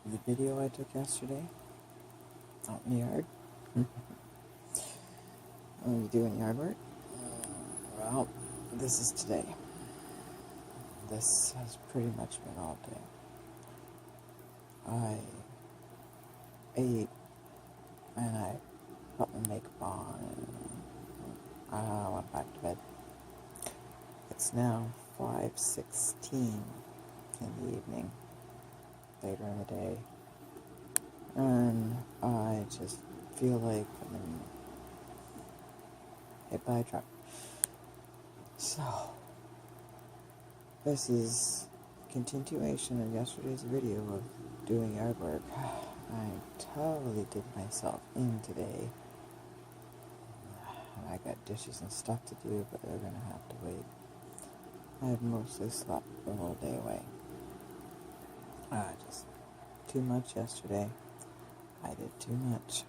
the video I took yesterday out in the yard. Are you doing yard work? Well, this is today. This has pretty much been all day. I ate and I put my makeup on and I went back to bed. It's now 5:16 in the evening, later in the day, and I just feel like I've been hit by a truck. So, this is a continuation of yesterday's video of doing yard work. I totally did myself in today. I got dishes and stuff to do, but they're gonna have to wait. I've mostly slept the whole day away. Just too much yesterday. I did too much.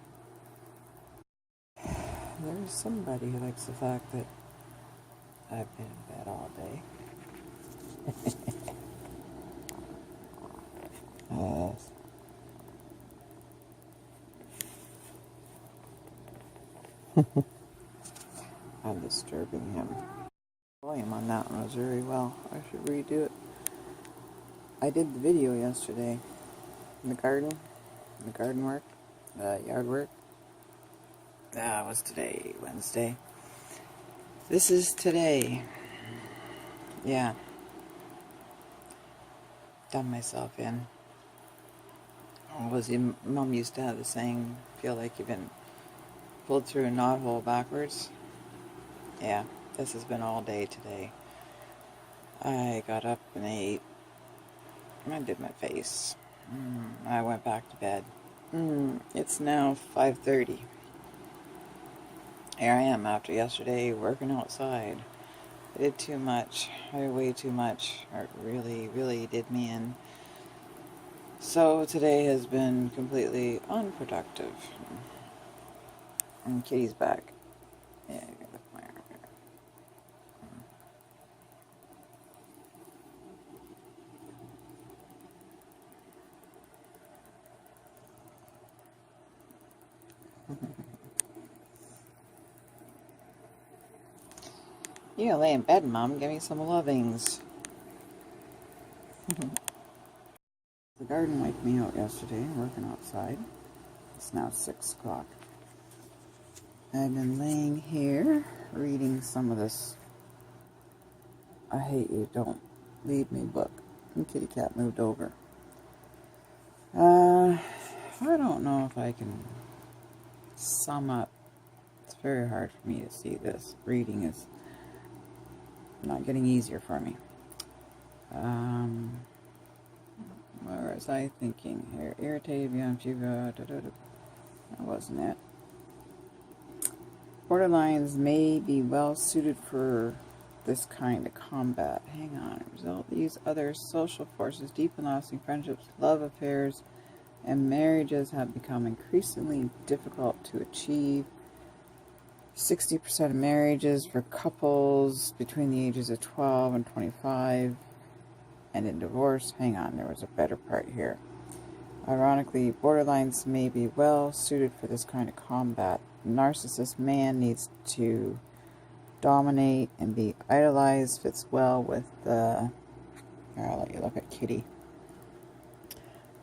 There's somebody who likes the fact that I've been in bed all day. Yes. I'm disturbing him. Volume on that one was very well. I should redo it. I did the video yesterday in the garden work, yard work. That was today, Wednesday. This is today. Yeah. Done myself in. Mom used to have the saying, feel like you've been pulled through a knothole backwards. Yeah, this has been all day today. I got up and ate. I did my face. I went back to bed. It's now 5:30. Here I am after yesterday working outside. I did too much. I did way too much. It really, really did me in. So today has been completely unproductive. And Kitty's back. Yeah, I can lift my arm here. You lay in bed, Mom. Give me some lovings. The garden wiped me out yesterday, working outside. It's now 6 o'clock. I've been laying here, reading some of this I Hate You, Don't Leave Me book. And Kitty Cat moved over. I don't know if I can sum up. It's very hard for me to see this. Reading is not getting easier for me. Where was I thinking here? Irritated beyond fever. That wasn't it. Borderlines may be well suited for this kind of combat. Hang on. Result, these other social forces, deep and lasting friendships, love affairs, and marriages have become increasingly difficult to achieve. 60% of marriages for couples between the ages of 12 and 25 and in divorce. Hang on, there was a better part here. Ironically, borderlines may be well suited for this kind of combat. The narcissist man needs to dominate and be idolized. Fits well with the... Here, I'll let you look at Kitty.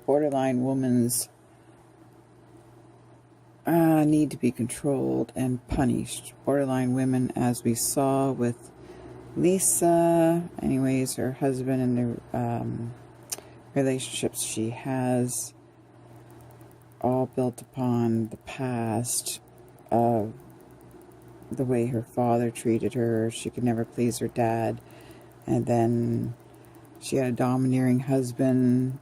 Borderline woman's need to be controlled and punished. Borderline women, as we saw with Lisa, anyways, her husband and the relationships she has, all built upon the past of the way her father treated her. She could never please her dad, and then she had a domineering husband.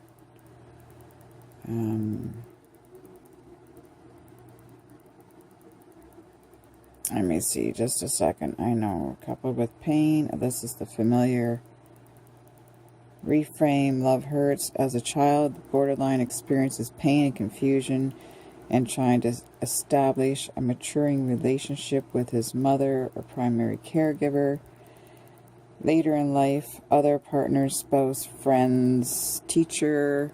Let me see, just a second. I know, coupled with pain. This is the familiar reframe. Love hurts. As a child, the borderline experiences pain and confusion and trying to establish a maturing relationship with his mother or primary caregiver. Later in life, other partners, spouse, friends, teacher,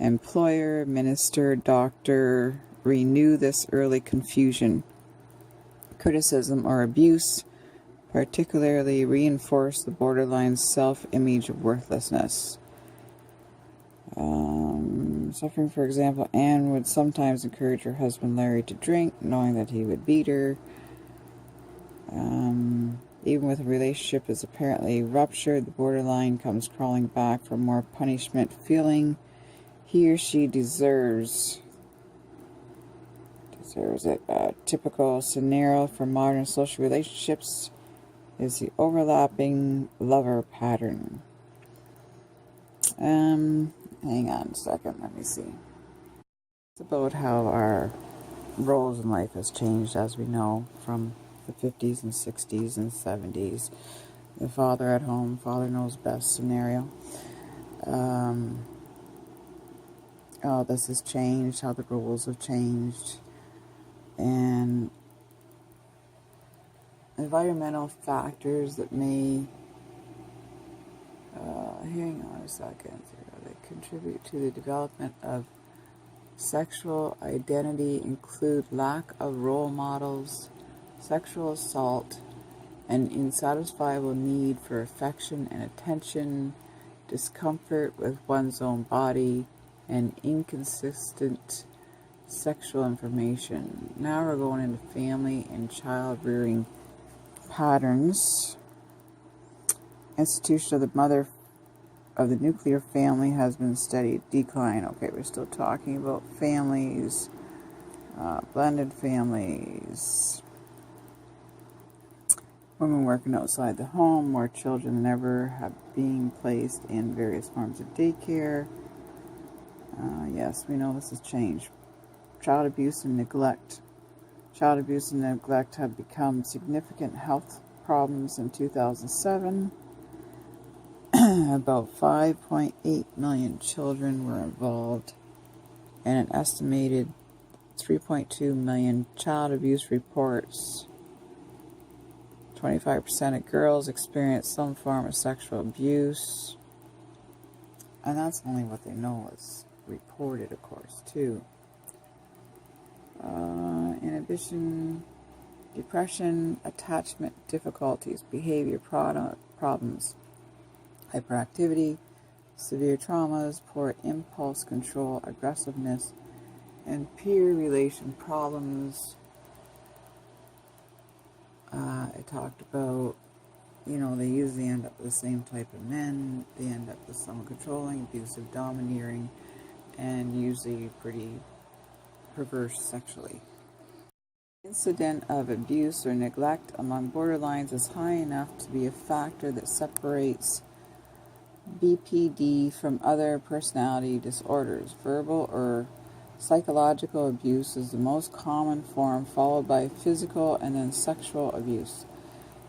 Employer, minister, doctor, renew this early confusion. Criticism or abuse particularly reinforce the borderline self-image of worthlessness. Suffering, for example, Anne would sometimes encourage her husband Larry to drink, knowing that he would beat her. Even with a relationship is apparently ruptured, the borderline comes crawling back for more punishment, feeling he or she deserves it. A typical scenario for modern social relationships is the overlapping lover pattern. Hang on a second, let me see. It's about how our roles in life has changed, as we know, from the 50s and 60s and 70s. The father at home, father knows best scenario. How this has changed, how the roles have changed, and environmental factors that may, hang on a second, that contribute to the development of sexual identity include lack of role models, sexual assault, an insatisfiable need for affection and attention, discomfort with one's own body, and inconsistent sexual information. Now we're going into family and child rearing patterns. Institution of the mother of the nuclear family has been steady decline. Okay, we're still talking about families, blended families, women working outside the home, more children than ever have being placed in various forms of daycare. Yes, we know this has changed. Child abuse and neglect. Child abuse and neglect have become significant health problems in 2007. About 5.8 million children were involved, and an estimated 3.2 million child abuse reports. 25% of girls experience some form of sexual abuse. And that's only what they know is reported, of course, too. Inhibition, depression, attachment difficulties, behavior problems, hyperactivity, severe traumas, poor impulse control, aggressiveness, and peer relation problems. I talked about, they usually end up with the same type of men. They end up with someone controlling, abusive, domineering, and usually pretty perverse sexually. Incident of abuse or neglect among borderlines is high enough to be a factor that separates BPD from other personality disorders. Verbal or psychological abuse is the most common form, followed by physical and then sexual abuse.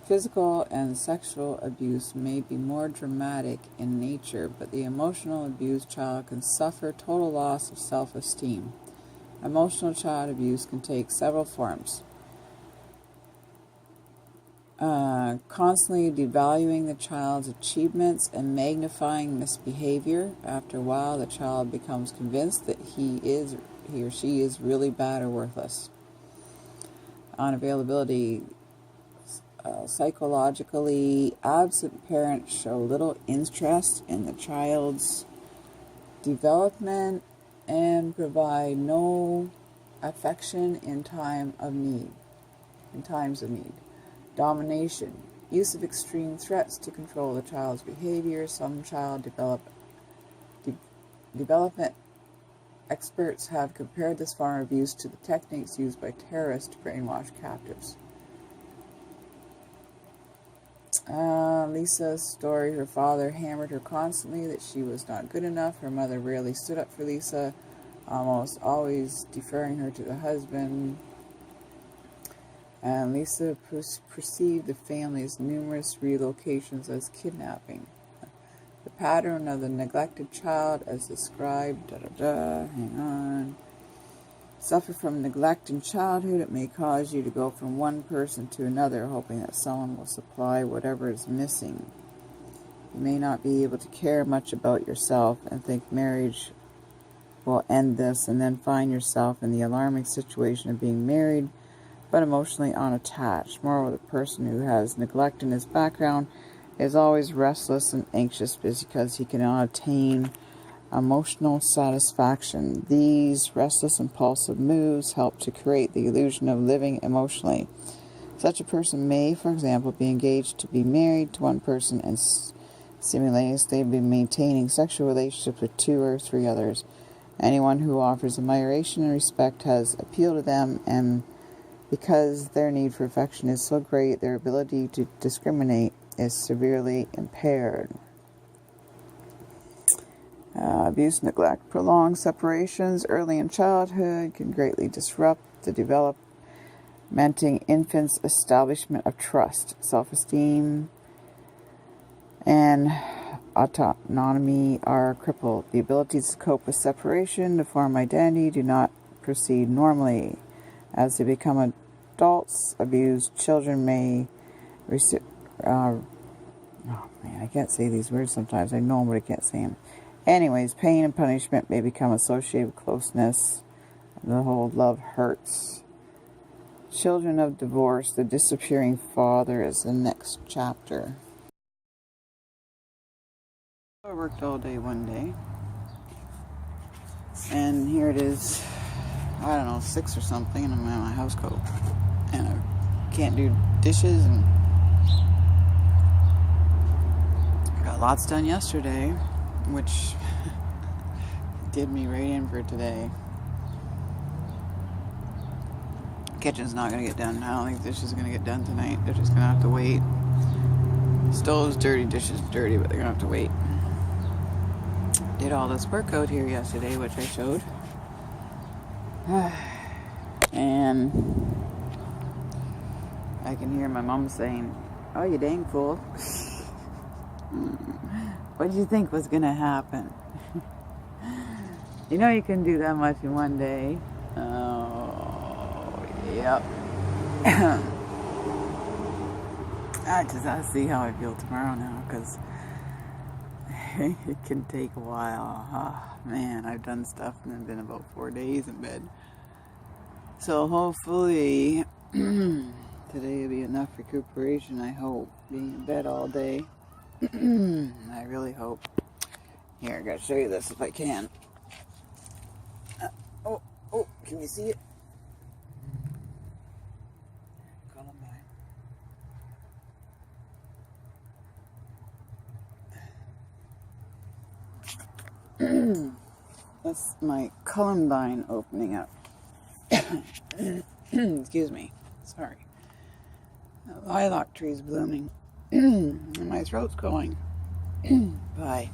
Physical and sexual abuse may be more dramatic in nature, but the emotional abused child can suffer total loss of self-esteem. Emotional child abuse can take several forms. Constantly devaluing the child's achievements and magnifying misbehavior. After a while, the child becomes convinced that he or she is really bad or worthless. Unavailability. Psychologically absent parents show little interest in the child's development and provide no affection in times of need. Domination. Use of extreme threats to control the child's behavior. Some child development experts have compared this form of abuse to the techniques used by terrorists to brainwash captives. Lisa's story, her father hammered her constantly that she was not good enough. Her mother rarely stood up for Lisa, almost always deferring her to the husband. And Lisa perceived the family's numerous relocations as kidnapping. The pattern of the neglected child as described, hang on. Suffer from neglect in childhood. It may cause you to go from one person to another, hoping that someone will supply whatever is missing. You may not be able to care much about yourself and think marriage will end this, and then find yourself in the alarming situation of being married but emotionally unattached. Moreover, the person who has neglect in his background is always restless and anxious because he cannot attain emotional satisfaction. These restless, impulsive moves help to create the illusion of living emotionally. Such a person may, for example, be engaged to be married to one person and simultaneously be maintaining sexual relationships with 2 or 3 others. Anyone who offers admiration and respect has appeal to them, and because their need for affection is so great, their ability to discriminate is severely impaired. Abuse, neglect, prolonged separations early in childhood can greatly disrupt the developmenting infant's establishment of trust, self-esteem, and autonomy are crippled. The abilities to cope with separation, to form identity, do not proceed normally. As they become adults, abused children may receive... oh man, I can't say these words sometimes. I know them, but I can't say them. Anyways, pain and punishment may become associated with closeness. The whole love hurts. Children of divorce, the disappearing father is the next chapter. I worked all day one day, and here it is, I don't know, 6 or something, and I'm in my house coat, and I can't do dishes, and I got lots done yesterday, which did me right in for today. Kitchen's not going to get done. I don't think the dishes are going to get done tonight. They're just going to have to wait. Stove's dirty, dishes dirty, but they're going to have to wait. Did all this work out here yesterday, which I showed. And I can hear my mom saying, "Oh, you dang fool. What did you think was going to happen? You know you can do that much in one day." Oh, yep. I just have to see how I feel tomorrow now, because it can take a while. Oh, man, I've done stuff and it's been about 4 days in bed. So hopefully today will be enough recuperation, I hope. Being in bed all day. I really hope. Here, I gotta show you this if I can. Oh, can you see it? That's my columbine opening up. Excuse me. Sorry. The lilac tree's blooming. And my throat's going. Bye.